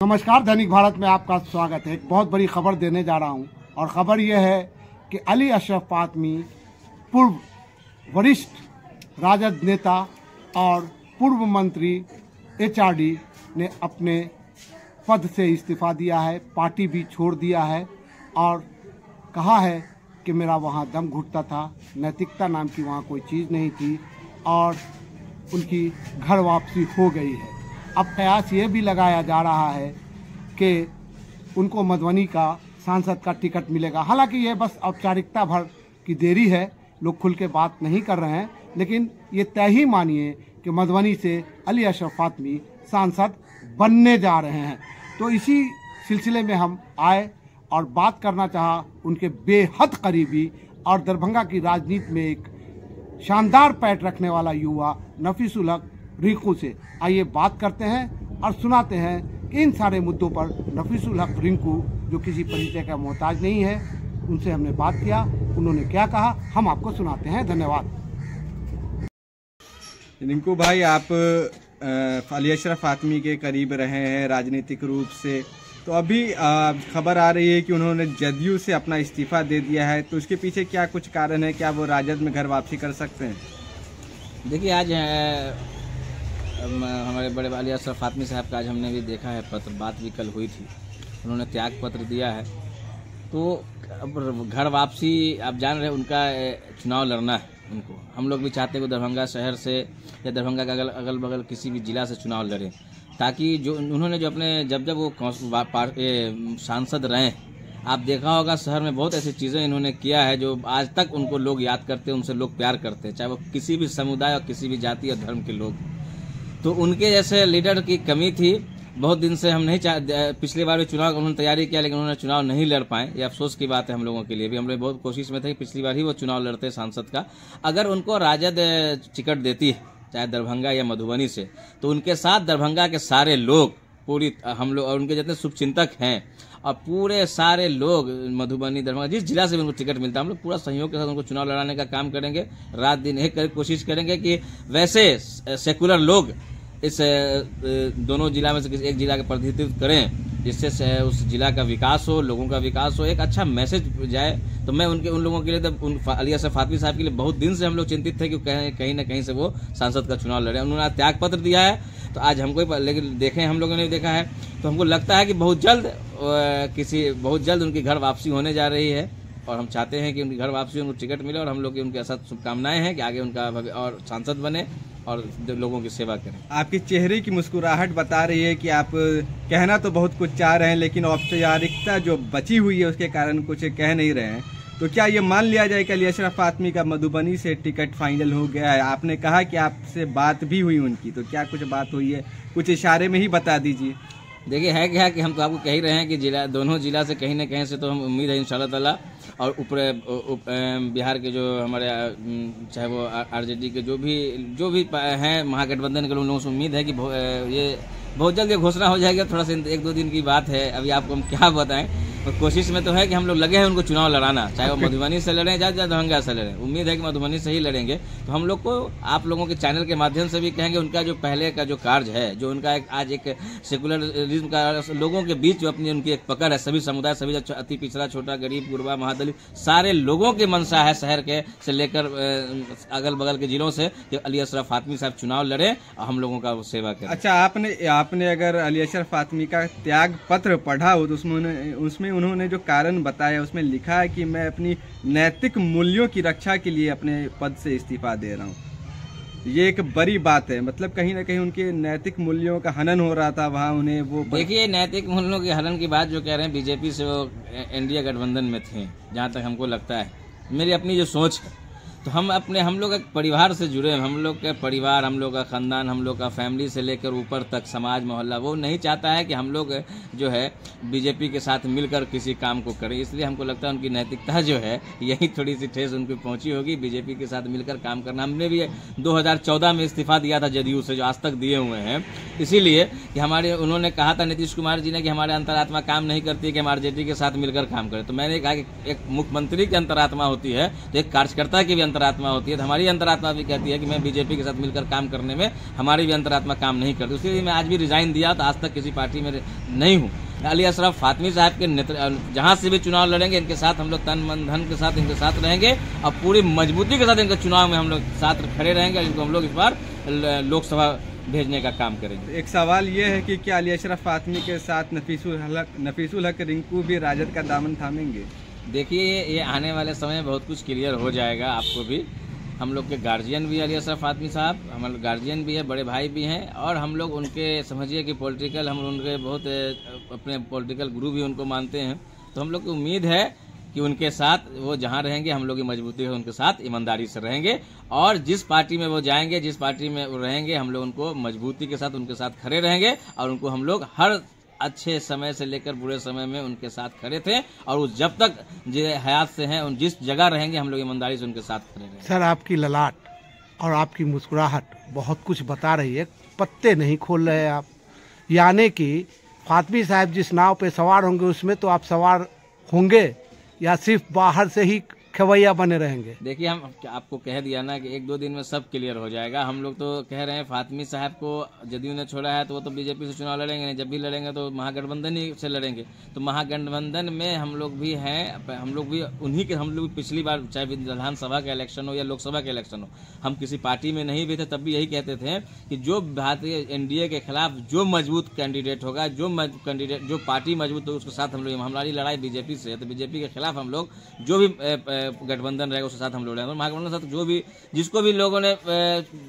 नमस्कार, दैनिक भारत में आपका स्वागत है। एक बहुत बड़ी खबर देने जा रहा हूं और खबर यह है कि अली अशरफ फातमी पूर्व वरिष्ठ राजद नेता और पूर्व मंत्री HRD ने अपने पद से इस्तीफा दिया है, पार्टी भी छोड़ दिया है और कहा है कि मेरा वहां दम घुटता था, नैतिकता नाम की वहां कोई चीज़ नहीं थी और उनकी घर वापसी हो गई है। अब कयास ये भी लगाया जा रहा है कि उनको मधुबनी का सांसद का टिकट मिलेगा। हालांकि ये बस औपचारिकता भर की देरी है, लोग खुल के बात नहीं कर रहे हैं, लेकिन ये तय ही मानिए कि मधुबनी से अली अशरफ फातमी सांसद बनने जा रहे हैं। तो इसी सिलसिले में हम आए और बात करना चाहा उनके बेहद करीबी और दरभंगा की राजनीति में एक शानदार पैठ रखने वाला युवा नफीसुल हक रिंकू से। आइए बात करते हैं और सुनाते हैं कि इन सारे मुद्दों पर नफीसुल हक रिंकू, जो किसी परिचय का मोहताज नहीं है, उनसे हमने बात किया, उन्होंने क्या कहा हम आपको सुनाते हैं। धन्यवाद। रिंकू भाई, आप अली अशरफ फातमी के करीब रहे हैं राजनीतिक रूप से, तो अभी खबर आ रही है कि उन्होंने जदयू से अपना इस्तीफा दे दिया है, तो उसके पीछे क्या कुछ कारण है? क्या वो राजद में घर वापसी कर सकते हैं? देखिए, आज हमारे बड़े अली अशरफ फातमी साहब का आज हमने भी देखा है पत्र, बात भी कल हुई थी, उन्होंने त्याग पत्र दिया है। तो अब घर वापसी आप जान रहे, उनका चुनाव लड़ना है उनको। हम लोग भी चाहते हैं कि दरभंगा शहर से या दरभंगा का अगल बगल किसी भी जिला से चुनाव लड़ें, ताकि जो उन्होंने जो अपने जब वो सांसद रहे, आप देखा होगा शहर में बहुत ऐसी चीज़ें इन्होंने किया है जो आज तक उनको लोग याद करते हैं, उनसे लोग प्यार करते हैं, चाहे वो किसी भी समुदाय और किसी भी जाति या धर्म के लोग। तो उनके जैसे लीडर की कमी थी। बहुत दिन से हम नहीं पिछली बार भी चुनाव उन्होंने तैयारी किया, लेकिन उन्होंने चुनाव नहीं लड़ पाए। ये अफसोस की बात है हम लोगों के लिए भी। हम लोग बहुत कोशिश में थे कि पिछली बार ही वो चुनाव लड़ते सांसद का। अगर उनको राजद टिकट देती है, चाहे दरभंगा या मधुबनी से, तो उनके साथ दरभंगा के सारे लोग, पूरी हम लोग और उनके जितने शुभचिंतक हैं और पूरे सारे लोग मधुबनी, दरभंगा, जिस जिला से भी उनको टिकट मिलता है, हम लोग पूरा सहयोग के साथ उनको चुनाव लड़ाने का काम करेंगे। रात दिन एक कोशिश करेंगे कि वैसे सेकुलर लोग इस दोनों जिला में से किसी एक जिला का प्रतिनिधित्व करें, जिससे उस जिला का विकास हो, लोगों का विकास हो, एक अच्छा मैसेज जाए। तो मैं उन लोगों के लिए, तो अली अशरफ फातमी साहब के लिए बहुत दिन से हम लोग चिंतित थे कि कहीं ना कहीं से वो सांसद का चुनाव लड़े। उन्होंने त्याग पत्र दिया है, तो आज हमको, लेकिन देखें, हम लोगों ने देखा है, तो हमको लगता है कि बहुत जल्द उनकी घर वापसी होने जा रही है और हम चाहते हैं कि उनकी घर वापसी, उनको टिकट मिले और हम लोग की उनके साथ शुभकामनाएं हैं कि आगे उनका और सांसद बने और लोगों की सेवा करें। आपके चेहरे की मुस्कुराहट बता रही है कि आप कहना तो बहुत कुछ चाह रहे हैं, लेकिन औपचारिकता जो बची हुई है उसके कारण कुछ कह नहीं रहे हैं। तो क्या ये मान लिया जाए कि अली अशरफ फातमी का मधुबनी से टिकट फाइनल हो गया है? आपने कहा कि आपसे बात भी हुई उनकी, तो क्या कुछ बात हुई है? कुछ इशारे में ही बता दीजिए। देखिए, है क्या कि हम तो आपको कह ही रहे हैं कि दोनों जिला से कहीं न कहीं से तो हम उम्मीद है इंशाल्लाह ताला, और बिहार के जो हमारे चाहे वो RJD के जो भी हैं महागठबंधन के लोगों से उम्मीद है कि ये बहुत जल्द ये घोषणा हो जाएगी। थोड़ा सा 1-2 दिन की बात है, अभी आपको हम क्या बताएं। तो कोशिश में तो है कि हम लोग लगे हैं उनको चुनाव लड़ाना, चाहे वो मधुबनी से लड़ें या दरभंगा से लड़ें। उम्मीद है कि मधुबनी से ही लड़ेंगे। तो हम लोग को आप लोगों के चैनल के माध्यम से भी कहेंगे, उनका जो पहले का जो कार्य है, जो उनका आज एक सेकुलरिज्म का लोगों के बीच जो उनकी एक पकड़ है, सभी समुदाय, सभी अति पिछड़ा, छोटा, गरीब, गुरबा, महादलित, सारे लोगों की मंशा है शहर के से लेकर अगल बगल के जिलों से कि अली अशरफ फातमी साहब चुनाव लड़े और हम लोगों का सेवा करें। अच्छा, आपने अगर अली अशरफ फातमी का त्याग पत्र पढ़ा हो तो उसमें उन्होंने जो कारण बताया, उसमें लिखा है कि मैं अपनी नैतिक मूल्यों की रक्षा के लिए अपने पद से इस्तीफा दे रहा हूँ। ये एक बड़ी बात है, मतलब कहीं ना कहीं उनके नैतिक मूल्यों का हनन हो रहा था वहाँ उन्हें वो। देखिए, नैतिक मूल्यों के हनन की बात जो कह रहे हैं, बीजेपी से वो NDA गठबंधन में थे, जहाँ तक हमको लगता है, मेरी अपनी जो सोच है, तो हम लोग एक परिवार से जुड़े हैं। हम लोग का परिवार, हम लोग का खानदान, हम लोग का फैमिली से लेकर ऊपर तक समाज मोहल्ला, वो नहीं चाहता है कि हम लोग जो है बीजेपी के साथ मिलकर किसी काम को करें। इसलिए हमको लगता है उनकी नैतिकता जो है यही थोड़ी सी ठेस उनको पहुंची होगी, बीजेपी के साथ मिलकर काम करना। हमने भी 2014 में इस्तीफा दिया था जदयू से, जो आज तक दिए हुए हैं। इसीलिए कि हमारे उन्होंने कहा था नीतीश कुमार जी ने कि हमारे अंतरात्मा काम नहीं करती है कि हम आरजेडी के साथ मिलकर काम करें। तो मैंने कहा कि एक मुख्यमंत्री की अंतरात्मा होती है तो एक कार्यकर्ता की भी अंतरात्मा होती है। तो हमारी अंतरात्मा भी कहती है कि मैं बीजेपी के साथ मिलकर काम करने में हमारी भी अंतरात्मा काम नहीं करती। इसलिए मैं आज भी रिजाइन दिया, तो आज तक किसी पार्टी में नहीं हूँ। अली अशरफ फातमी साहब के जहां से भी चुनाव लड़ेंगे इनके साथ हम लोग तन मन धन के साथ इनके साथ रहेंगे और पूरी मजबूती के साथ इनके चुनाव में हम लोग साथ खड़े रहेंगे। इनको हम लोग इस बार लोकसभा भेजने का काम करेंगे। एक सवाल ये है कि क्या अली अशरफ फातमी के साथ नफीसुल हक रिंकू भी राजद का दामन थामेंगे? देखिए, ये आने वाले समय में बहुत कुछ क्लियर हो जाएगा। आपको भी, हम लोग के गार्जियन भी अली अशरफ फातमी साहब हमारे गार्जियन भी है, बड़े भाई भी हैं, और हम लोग उनके समझिए कि पॉलिटिकल हम उनके बहुत अपने पॉलिटिकल गुरु भी उनको मानते हैं। तो हम लोग को उम्मीद है कि उनके साथ वो जहां रहेंगे हम लोग की मजबूती है उनके साथ ईमानदारी से रहेंगे, और जिस पार्टी में वो जाएंगे, जिस पार्टी में वो रहेंगे, हम लोग उनको मजबूती के साथ उनके साथ खड़े रहेंगे और उनको हम लोग हर अच्छे समय से लेकर बुरे समय में उनके साथ खड़े थे, और वो जब तक हयात से हैं उन जिस जगह रहेंगे हम लोग ईमानदारी से उनके साथ खड़े रहेंगे। सर, आपकी ललाट और आपकी मुस्कुराहट बहुत कुछ बता रही है, पत्ते नहीं खोल रहे आप। यानी कि फातमी साहब जिस नाव पे सवार होंगे उसमें तो आप सवार होंगे या सिर्फ बाहर से ही खवैया बने रहेंगे? देखिए, हम आपको कह दिया ना कि 1-2 दिन में सब क्लियर हो जाएगा। हम लोग तो कह रहे हैं फातमी साहब को जदयू ने छोड़ा है तो वो तो बीजेपी से चुनाव लड़ेंगे नहीं, जब भी लड़ेंगे तो महागठबंधन ही से लड़ेंगे। तो महागठबंधन में हम लोग भी हैं, हम लोग भी उन्हीं के, हम लोग पिछली बार चाहे विधानसभा का इलेक्शन हो या लोकसभा का इलेक्शन हो, हम किसी पार्टी में नहीं भी थे, तब भी यही कहते थे कि जो भारतीय एनडीए के खिलाफ जो मजबूत कैंडिडेट होगा, जो पार्टी मजबूत होगी उसके साथ हम लोग, हमारी लड़ाई बीजेपी से है तो बीजेपी के खिलाफ हम लोग जो भी गठबंधन रहेगा उसके साथ हम लोग रहेंगे। महागठबंधन के साथ जो भी जिसको भी लोगों ने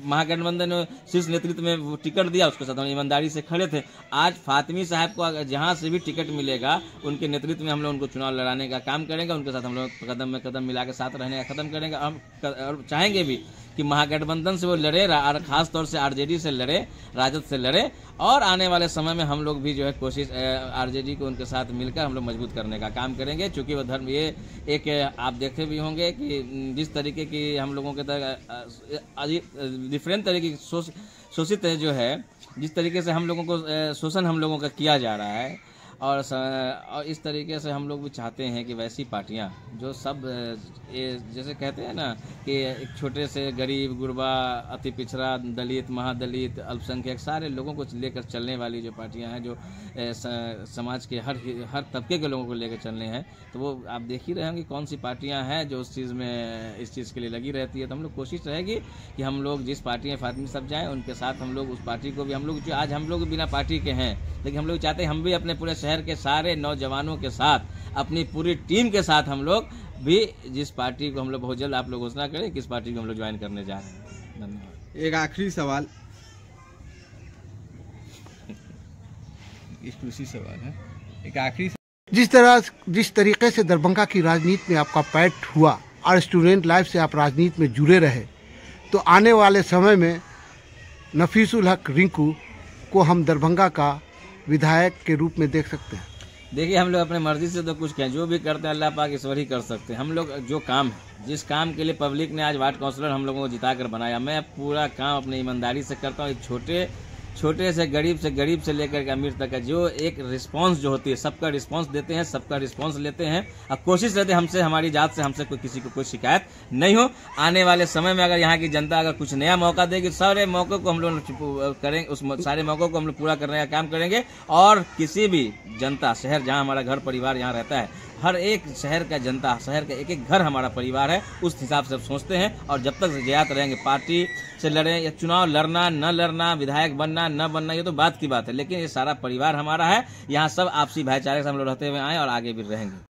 महागठबंधन में शीर्ष नेतृत्व में वो टिकट दिया उसके साथ हम ईमानदारी से खड़े थे। आज फातमी साहब को जहां से भी टिकट मिलेगा उनके नेतृत्व में हम लोग उनको चुनाव लड़ाने का काम करेंगे, उनके साथ हम लोग कदम में कदम मिला के साथ रहने का खत्म करेंगे। हम और चाहेंगे भी कि महागठबंधन से वो लड़े, और खास तौर से आरजेडी से लड़े, राजद से लड़े, और आने वाले समय में हम लोग भी जो है कोशिश आरजेडी को उनके साथ मिलकर हम लोग मजबूत करने का काम करेंगे। क्योंकि वो धर्म ये एक आप देखे भी होंगे कि जिस तरीके की हम लोगों के डिफरेंट तरीके की शोषित जो है, जिस तरीके से हम लोगों को शोषण हम लोगों का किया जा रहा है, और इस तरीके से हम लोग भी चाहते हैं कि वैसी पार्टियां जो सब जैसे कहते हैं ना कि एक छोटे से गरीब, गुरबा, अति पिछड़ा, दलित, महादलित, अल्पसंख्यक सारे लोगों को लेकर चलने वाली जो पार्टियां हैं, जो समाज के हर तबके के लोगों को लेकर चलने हैं, तो वो आप देख ही रहे होंगे कौन सी पार्टियां हैं जो उस चीज़ में इस चीज़ के लिए लगी रहती है। तो हम लोग कोशिश रहेगी कि हम लोग जिस पार्टी में फातमी सब जाएँ उनके साथ हम लोग उस पार्टी को भी, हम लोग जो आज हम लोग बिना पार्टी के हैं लेकिन हम लोग चाहते हैं हम भी अपने पूरे शहर के सारे नौजवानों के साथ, अपनी पूरी टीम के साथ हम लोग भी जिस पार्टी को हम लोग बहुत जल्द आप लोग घोषणा करें किस पार्टी को हम लोग ज्वाइन करने जा रहे हैं। धन्यवाद। एक आखिरी सवाल, इसी सवाल है, एक आखिरी जिस तरीके से दरभंगा की राजनीति में आपका पैठ हुआ और स्टूडेंट लाइफ से आप राजनीति में जुड़े रहे, तो आने वाले समय में नफीसुल हक रिंकू को हम दरभंगा का विधायक के रूप में देख सकते हैं? देखिए, हम लोग अपने मर्जी से तो कुछ कहें, जो भी करते हैं अल्लाह पाक ईश्वर ही कर सकते हैं। हम लोग जो काम है, जिस काम के लिए पब्लिक ने आज वार्ड काउंसलर हम लोगों को जिता कर बनाया, मैं पूरा काम अपनी ईमानदारी से करता हूँ। एक छोटे से गरीब से लेकर के अमीर तक का जो एक रिस्पांस जो होती है, सबका रिस्पांस देते हैं, सबका रिस्पांस लेते हैं, और कोशिश रहती है हमसे, हमारी जात से हमसे किसी को कोई शिकायत नहीं हो। आने वाले समय में अगर यहाँ की जनता अगर कुछ नया मौका देगी, सारे मौकों को हम लोग करेंगे, उस सारे मौकों को हम लोग पूरा करने का काम करेंगे। और किसी भी जनता, शहर जहाँ हमारा घर परिवार यहाँ रहता है, हर एक शहर का जनता, शहर का एक एक घर हमारा परिवार है, उस हिसाब से सोचते हैं। और जब तक जयात रहेंगे, पार्टी से लड़ें या चुनाव लड़ना न लड़ना, विधायक बनना न बनना, ये तो बात की बात है, लेकिन ये सारा परिवार हमारा है। यहाँ सब आपसी भाईचारे से हम लोग रहते हुए आए और आगे भी रहेंगे।